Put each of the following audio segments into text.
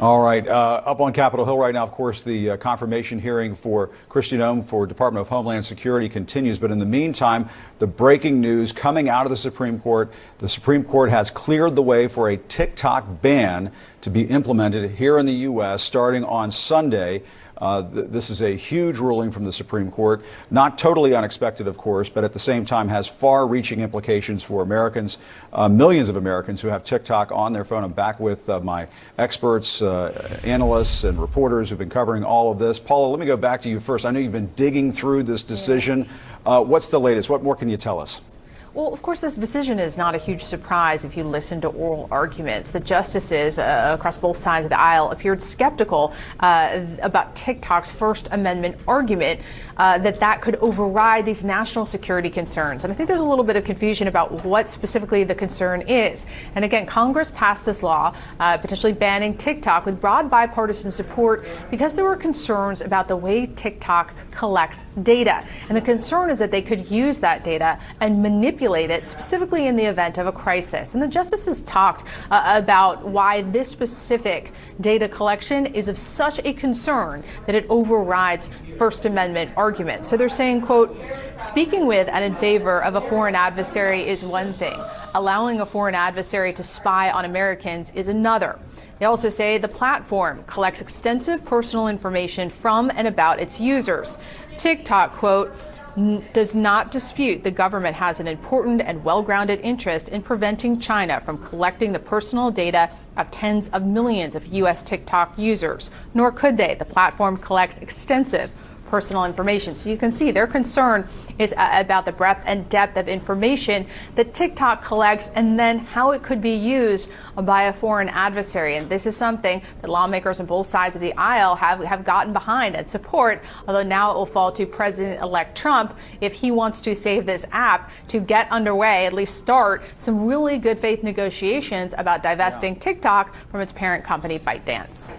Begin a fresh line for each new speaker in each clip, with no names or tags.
All right. Up on Capitol Hill right now, of course, the confirmation hearing for Kristi Noem for Department of Homeland Security continues. But in the meantime, the breaking news coming out of the Supreme Court. The Supreme Court has cleared the way for a TikTok ban to be implemented here in the U.S. starting on Sunday. This is a huge ruling from the Supreme Court. Not totally unexpected, of course, but at the same time has far-reaching implications for Americans, millions of Americans who have TikTok on their phone. I'm back with my experts, analysts, and reporters who've been covering all of this. Paula, let me go back to you first. I know you've been digging through this decision. What's the latest? What more can you tell us?
Well, of course, this decision is not a huge surprise if you listen to oral arguments. The justices across both sides of the aisle appeared skeptical about TikTok's First Amendment argument that could override these national security concerns. And I think there's a little bit of confusion about what specifically the concern is. And again, Congress passed this law potentially banning TikTok with broad bipartisan support because there were concerns about the way TikTok collects data. And the concern is that they could use that data and manipulate it, specifically in the event of a crisis. And the justices talked about why this specific data collection is of such a concern that it overrides First Amendment arguments. So they're saying, quote, speaking with and in favor of a foreign adversary is one thing. Allowing a foreign adversary to spy on Americans is another. They also say the platform collects extensive personal information from and about its users. TikTok, quote, does not dispute the government has an important and well-grounded interest in preventing China from collecting the personal data of tens of millions of U.S. TikTok users, nor could they. The platform collects extensive personal information. So you can see their concern is about the breadth and depth of information that TikTok collects and then how it could be used by a foreign adversary. And this is something that lawmakers on both sides of the aisle have gotten behind and support, although now it will fall to President-elect Trump if he wants to save this app to get underway, at least start some really good faith negotiations about divesting TikTok from its parent company, ByteDance.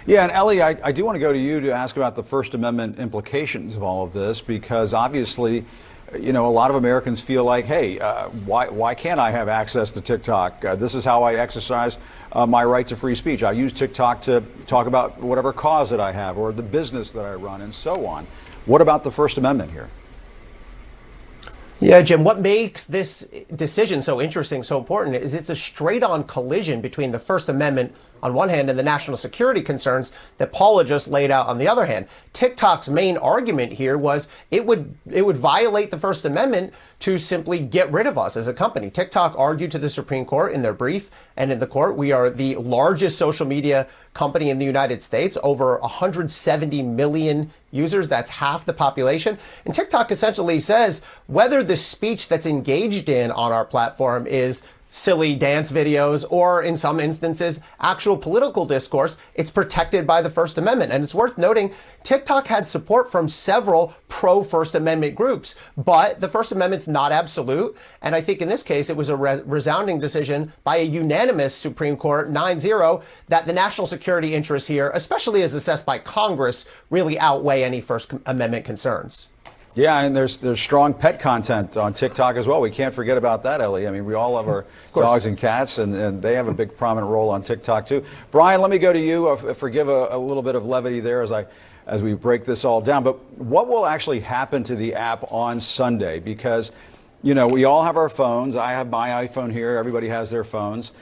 Yeah, and Ellie, I do want to go to you to ask about the First Amendment implications of all of this, because obviously, you know, a lot of Americans feel like, hey, why can't I have access to TikTok? This is how I exercise my right to free speech. I use TikTok to talk about whatever cause that I have or the business that I run and so on. What about the First Amendment here?
Yeah, Jim, what makes this decision so interesting, so important, is it's a straight-on collision between the First Amendment on one hand and the national security concerns that Paula just laid out on the other hand. TikTok's main argument here was it would violate the First Amendment to simply get rid of us as a company. TikTok argued to the Supreme Court in their brief and in the court, we are the largest social media company in the United States, over 170 million users. That's half the population. And TikTok essentially says whether the speech that's engaged in on our platform is silly dance videos or in some instances actual political discourse, it's protected by the First Amendment. And it's worth noting TikTok had support from several pro-First Amendment groups, but the First Amendment's not absolute. And I think in this case, it was a resounding decision by a unanimous Supreme Court, 9-0, that the national security interests here, especially as assessed by Congress, really outweigh any First Amendment concerns.
Yeah, and there's strong pet content on TikTok as well. We can't forget about that, Ellie. I mean, we all love our dogs and cats, and they have a big prominent role on TikTok too. Brian, let me go to you. Forgive a little bit of levity there as we break this all down. But what will actually happen to the app on Sunday? Because, you know, we all have our phones. I have my iPhone here. Everybody has their phones.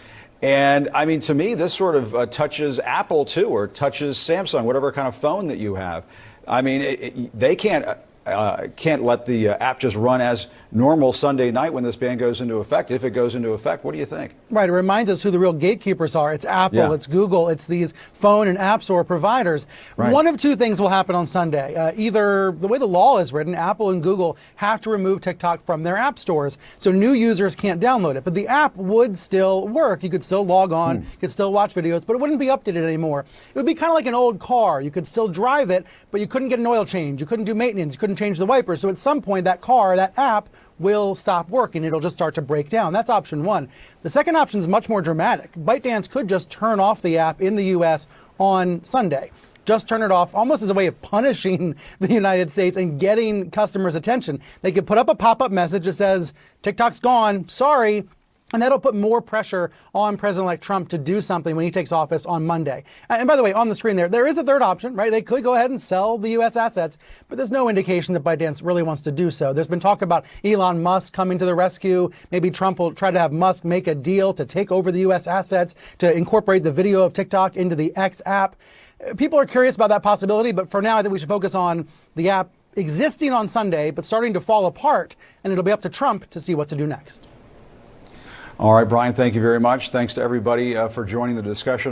And I mean, to me, this sort of touches Apple too, or touches Samsung, whatever kind of phone that you have. I mean, they can't let the app just run as normal Sunday night when this ban goes into effect, if it goes into effect. What do you think?
Right. It reminds us who the real gatekeepers are. It's Apple, it's Google, it's these phone and app store providers. Right. One of two things will happen on Sunday. Either the way the law is written, Apple and Google have to remove TikTok from their app stores, so new users can't download it. But the app would still work. You could still log on, you could still watch videos, but it wouldn't be updated anymore. It would be kind of like an old car. You could still drive it, but you couldn't get an oil change. You couldn't do maintenance. You couldn't change the wipers. So at some point, that car, that app, will stop working. It'll just start to break down. That's option one. The second option is much more dramatic. ByteDance could just turn off the app in the U.S. on Sunday. Just turn it off, almost as a way of punishing the United States and getting customers' attention. They could put up a pop-up message that says, TikTok's gone, sorry. And that'll put more pressure on President-elect Trump to do something when he takes office on Monday. And by the way, on the screen there is a third option, right? They could go ahead and sell the U.S. assets, but there's no indication that ByteDance really wants to do so. There's been talk about Elon Musk coming to the rescue. Maybe Trump will try to have Musk make a deal to take over the U.S. assets, to incorporate the video of TikTok into the X app. People are curious about that possibility, but for now, I think we should focus on the app existing on Sunday, but starting to fall apart, and it'll be up to Trump to see what to do next.
All right, Brian, thank you very much. Thanks to everybody for joining the discussion.